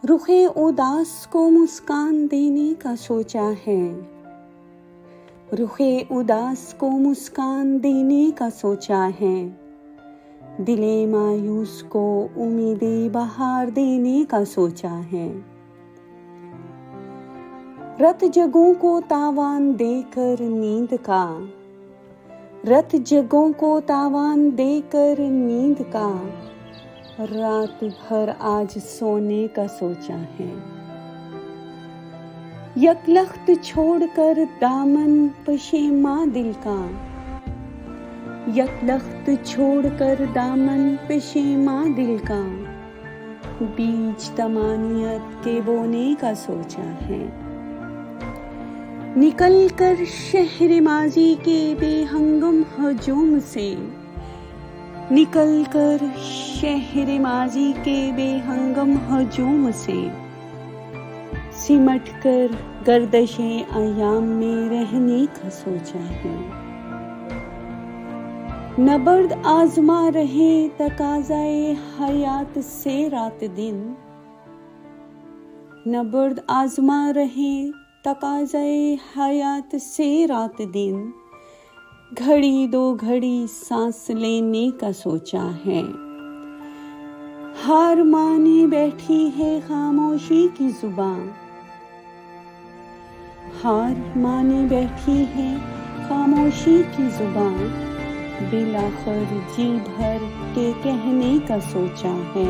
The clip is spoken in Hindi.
रुखे उदास को मुस्कान देने का सोचा है, रुखे उदास को मुस्कान देने का सोचा है, दिले मायूस को उम्मीदे बहार देने का सोचा है। रत जगों को तावान देकर नींद का, रत जगों को तावान देकर नींद का, रात भर आज सोने का सोचा है। यकलख्त छोड़कर दामन पशेमा दिल का, यकलख्त छोड़कर दामन पशेमा दिल का, बीज तमानियत के बोने का सोचा है। निकल कर शहर माजी के बेहंगम हजूम से, निकल कर शहर माजी के बेहंगम हजूम से, सिमट कर गर्दशे अयाम में रहने का सोचा है। नबर्द आजमा रहे तकाज़ाए हयात से रात दिन, नबर्द आजमा रहे तकाज़ाए हयात से रात दिन, घड़ी दो घड़ी सांस लेने का सोचा है। हार माने बैठी है खामोशी की जुबान, हार माने बैठी है खामोशी की जुबान, बिलाखिर जी भर के कहने का सोचा है।